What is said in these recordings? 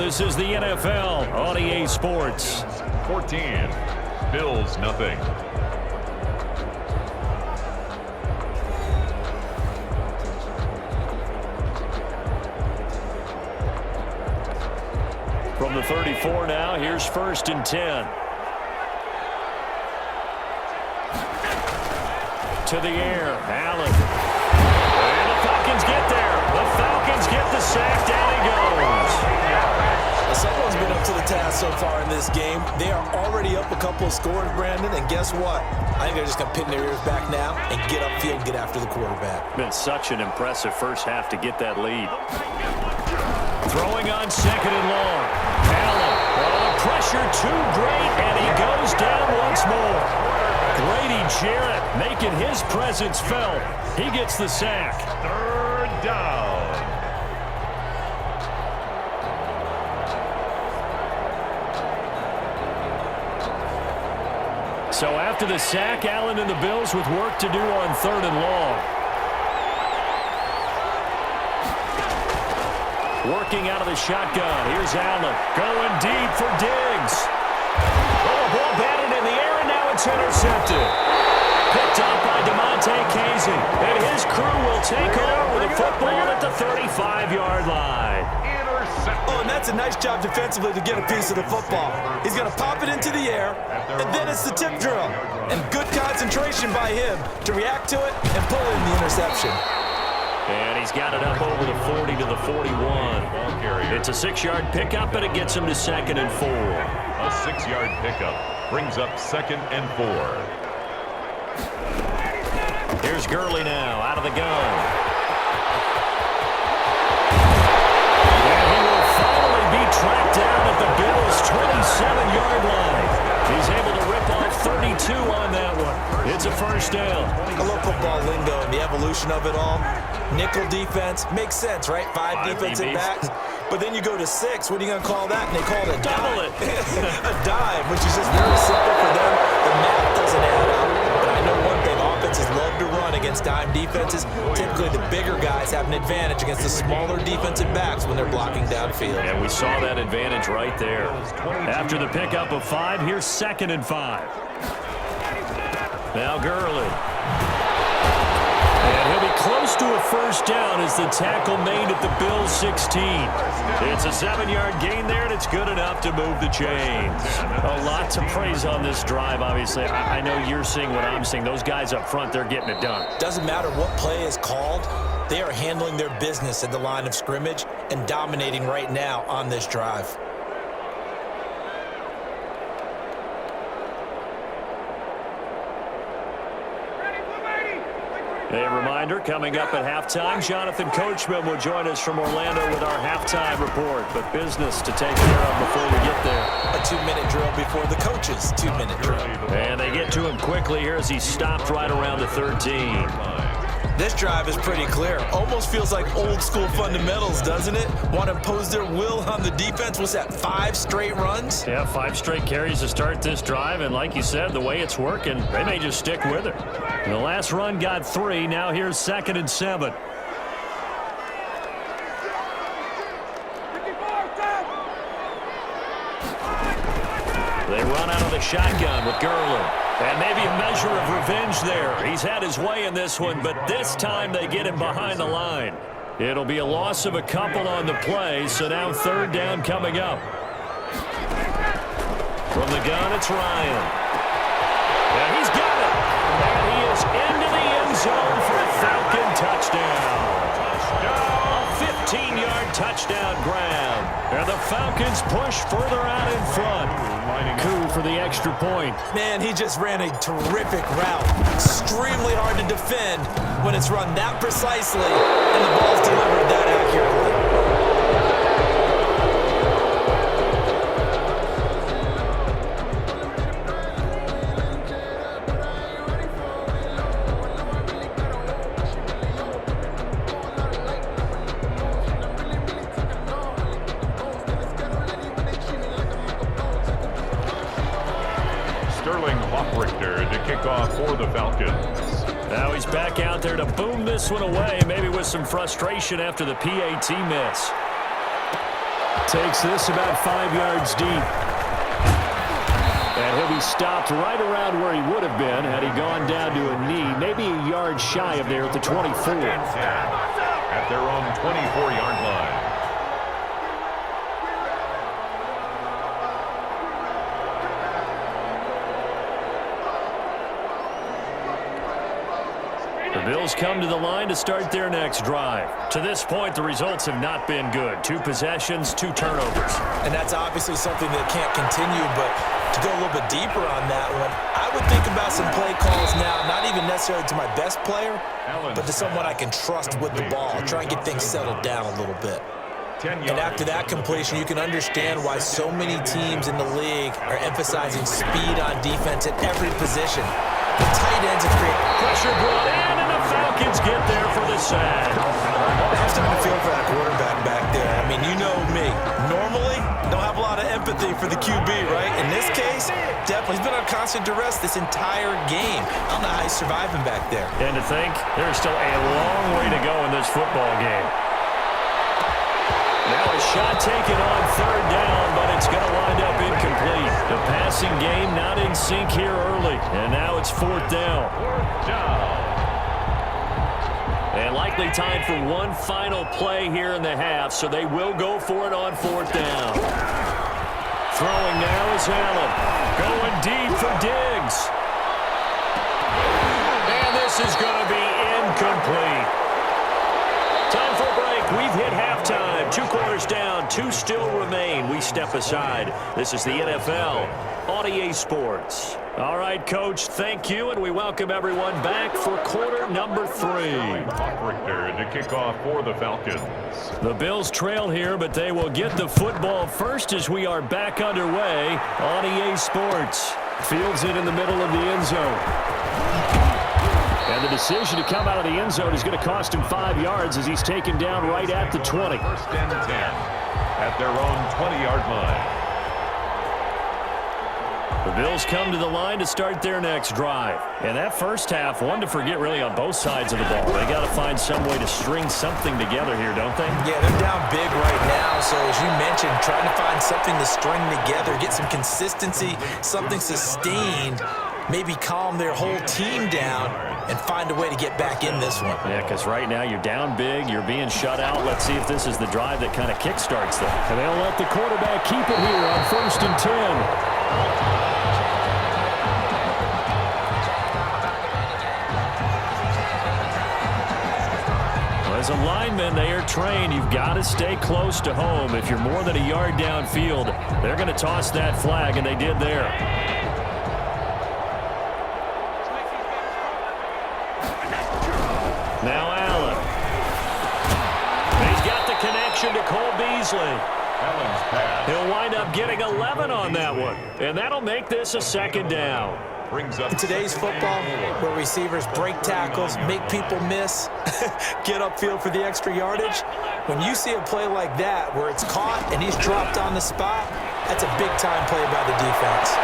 This is the NFL on EA Sports. 14, Bills nothing. From the 34 now, here's 1st and 10. To the air, Allen. And the Falcons get there. The Falcons get the sack. Down he goes. Someone's been up to the task so far in this game. They are already up a couple of scores, Brandon, and guess what? I think they're just going to pin their ears back now and get upfield, get after the quarterback. Been such an impressive first half to get that lead. Throwing on 2nd and long. Allen, the pressure too great, and he goes down once more. Grady Jarrett making his presence felt. He gets the sack. 3rd down. So after the sack, Allen and the Bills with work to do on 3rd and long. Working out of the shotgun. Here's Allen going deep for Diggs. Oh, ball batted in the air, and now it's intercepted. Picked up by DeMonte Casey, and his crew will take over the football at the 35-yard line. Oh, and that's a nice job defensively to get a piece of the football. He's going to pop it into the air, and then it's the tip drill. And good concentration by him to react to it and pull in the interception. And he's got it up over the 40 to the 41. It's a 6-yard pickup, and it gets him to 2nd and 4. A 6-yard pickup brings up 2nd and 4. Here's Gurley now, out of the gun. And he will finally be tracked down at the Bills' 27-yard line. He's able to rip off 32 on that one. It's a 1st down. I love football lingo and the evolution of it all. Nickel defense makes sense, right? 5 defensive backs. But then you go to 6. What are you going to call that? And they call it a double dime. A dime, which is just very simple for them. The math doesn't add up. But I know one thing. Offenses love to run against dime defenses. Typically, the bigger guys have an advantage against the smaller defensive backs when they're blocking downfield. And we saw that advantage right there. After the pickup of 5, here's 2nd and 5. Now Gurley. And he'll be close to a 1st down as the tackle made at the Bills' 16. It's a 7-yard gain there, and it's good enough to move the chains. A lot to praise on this drive, obviously. I know you're seeing what I'm seeing. Those guys up front, they're getting it done. Doesn't matter what play is called. They are handling their business at the line of scrimmage and dominating right now on this drive. A reminder, coming up at halftime, Jonathan Coachman will join us from Orlando with our halftime report. But business to take care of before we get there. A 2-minute drill before the coach's 2-minute drill. And they get to him quickly here as he stopped right around the 13. This drive is pretty clear. Almost feels like old school fundamentals, doesn't it? Want to impose their will on the defense. Was that 5 straight runs? Yeah, 5 straight carries to start this drive. And like you said, the way it's working, they may just stick with it. And the last run got 3. Now here's 2nd and 7. They run out of the shotgun with Gurley. And maybe a measure of revenge there. He's had his way in this one, but this time they get him behind the line. It'll be a loss of a couple on the play, so now 3rd down coming up. From the gun, it's Ryan. And he's got it. And he is into the end zone for a Falcon touchdown. A 15-yard touchdown grab. And the Falcons push further out in front. Coup for the extra point. Man, he just ran a terrific route. Extremely hard to defend when it's run that precisely and the ball's delivered that accurately. For the Falcons. Now he's back out there to boom this one away, maybe with some frustration after the PAT miss. Takes this about 5 yards deep. And he'll be stopped right around where he would have been had he gone down to a knee, maybe a yard shy of there at the 24. At their own 24-yard line. The Bills come to the line to start their next drive. To this point, the results have not been good. 2 possessions, 2 turnovers. And that's obviously something that can't continue, but to go a little bit deeper on that one, I would think about some play calls now, not even necessarily to my best player, but to someone I can trust with the ball. Try and get things settled down a little bit. And after that completion, you can understand why so many teams in the league are emphasizing speed on defense at every position. The tight ends have created pressure brought in, and the Falcons get there for the sack. I'm starting to feel for that quarterback back there. I mean, you know me. Normally, don't have a lot of empathy for the QB, right? In this case, definitely. He's been on constant duress this entire game. I don't know how he's surviving back there. And to think, there's still a long way to go in this football game. Now a shot taken on 3rd down, but it's going to wind up incomplete. The passing game not in sync here early, and now it's 4th down. And likely time for one final play here in the half, so they will go for it on 4th down. Throwing now is Allen. Going deep for Diggs. And this is going to be incomplete. Time for a break. We've hit halftime. 2 quarters down. 2 still remain. We step aside. This is the NFL on EA Sports. All right, Coach, thank you, and we welcome everyone back for quarter number 3. Richter to kick off for the Falcons. The Bills trail here, but they will get the football first as we are back underway on EA Sports. Fields it in the middle of the end zone. And the decision to come out of the end zone is going to cost him 5 yards as he's taken down right at the 20. 1st and 10 at their own 20-yard line. The Bills come to the line to start their next drive. And that first half, one to forget really on both sides of the ball. They got to find some way to string something together here, don't they? Yeah, they're down big right now. So as you mentioned, trying to find something to string together, get some consistency, something sustained, maybe calm their whole team down and find a way to get back in this one. Yeah, because right now you're down big, you're being shut out. Let's see if this is the drive that kind of kickstarts them. And they'll let the quarterback keep it here on 1st and 10. As a lineman, they are trained. You've got to stay close to home. If you're more than a yard downfield, they're going to toss that flag, and they did there. Now Allen. He's got the connection to Cole Beasley. Allen's pass. He'll wind up getting 11 on that one, and that'll make this a 2nd down. Brings up in today's football, where receivers break tackles, make people miss, get upfield for the extra yardage, when you see a play like that where it's caught and he's dropped on the spot, that's a big-time play by the defense.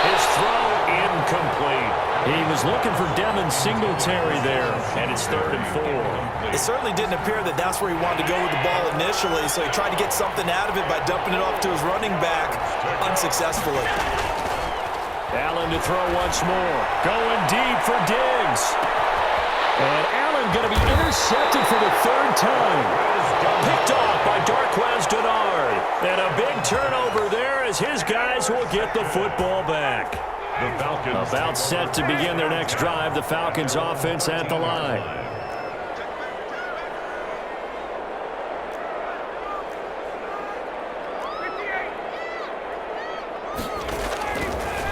His throw incomplete. He was looking for Devin Singletary there, and it's 3rd and 4. It certainly didn't appear that that's where he wanted to go with the ball initially, so he tried to get something out of it by dumping it off to his running back unsuccessfully. Allen to throw once more. Going deep for Diggs. And Allen going to be intercepted for the 3rd time. Picked off by Darquez Dennard. And a big turnover there as his guys will get the football back. The Falcons about set to begin their next drive. The Falcons offense at the line.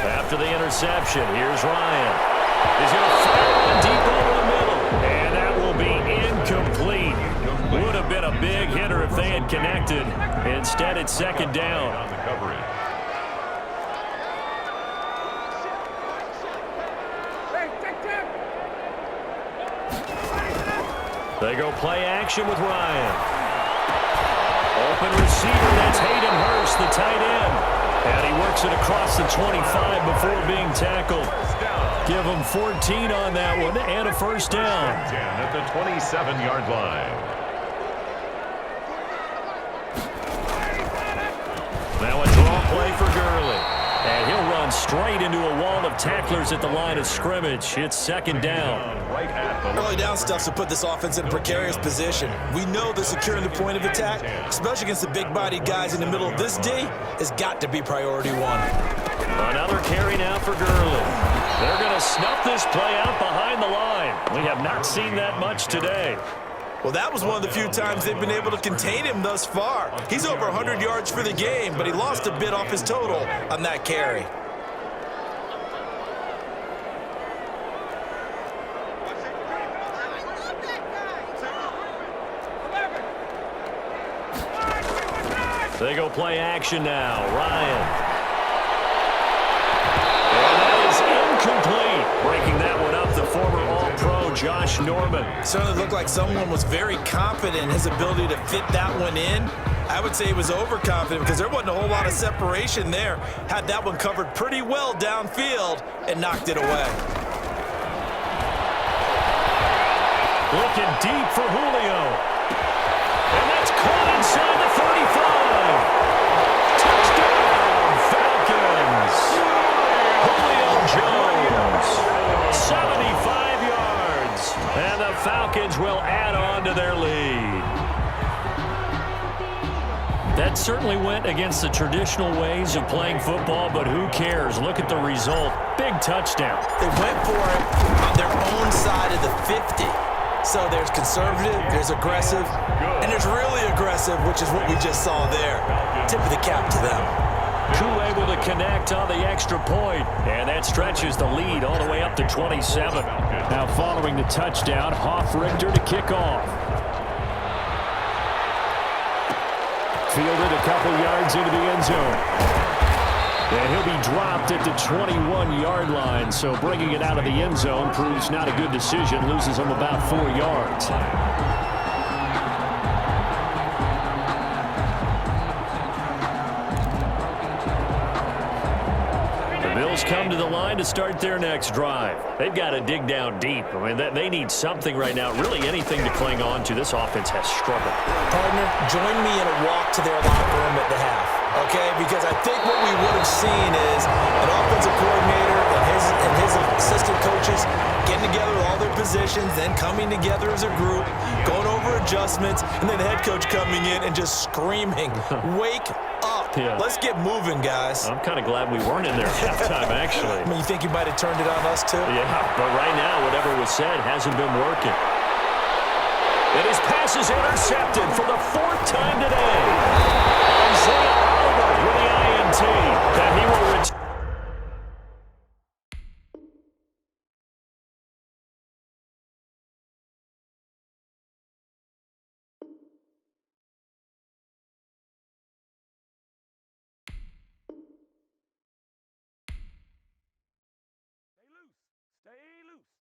After the interception, here's Ryan. He's going to fire one deep over the middle. And that will be incomplete. Would have been a big hitter if they had connected. Instead, it's 2nd down. on the coverage. They go play action with Ryan. Open receiver, that's Hayden Hurst, the tight end. And he works it across the 25 before being tackled. Give him 14 on that one and a 1st down. 10 at the 27-yard line. straight into a wall of tacklers at the line of scrimmage. It's second down. Early down stuff's to put this offense in a precarious position. We know that securing the point of attack, especially against the big-bodied guys in the middle of this D, has got to be priority one. Another carry now for Gurley. They're going to snuff this play out behind the line. We have not seen that much today. Well, that was one of the few times they've been able to contain him thus far. He's over 100 yards for the game, but he lost a bit off his total on that carry. They go play action now. Ryan. And that is incomplete. Breaking that one up, the former All-Pro Josh Norman. Certainly looked like someone was very confident in his ability to fit that one in. I would say he was overconfident because there wasn't a whole lot of separation there. Had that one covered pretty well downfield and knocked it away. Looking deep for Julio. And that's caught inside the 35. Touchdown, Falcons. Julio Jones, 75 yards. And the Falcons will add on to their lead. That certainly went against the traditional ways of playing football, but who cares? Look at the result. Big touchdown. They went for it on their own side of the 50. So there's conservative, there's aggressive, and there's really aggressive, which is what we just saw there. Tip of the cap to them. Koo able to connect on the extra point, and that stretches the lead all the way up to 27. Now following the touchdown, Hoff-Richter to kick off. Fielded a couple yards into the end zone. And he'll be dropped at the 21-yard line, so bringing it out of the end zone proves not a good decision, loses him about 4 yards. The Bills come to the line to start their next drive. They've got to dig down deep. I mean, they need something right now, really anything to cling on to. This offense has struggled. Partner, join me in a walk to their locker room at the half. Okay, because I think what we would have seen is an offensive coordinator and his assistant coaches getting together with all their positions, then coming together as a group, going over adjustments, and then the head coach coming in and just screaming, "Wake up. Yeah. Let's get moving, guys." I'm kind of glad we weren't in there at halftime, actually. I mean, you think you might have turned it on us, too? Yeah, but right now, whatever was said hasn't been working. And his pass is intercepted for the 4th time today.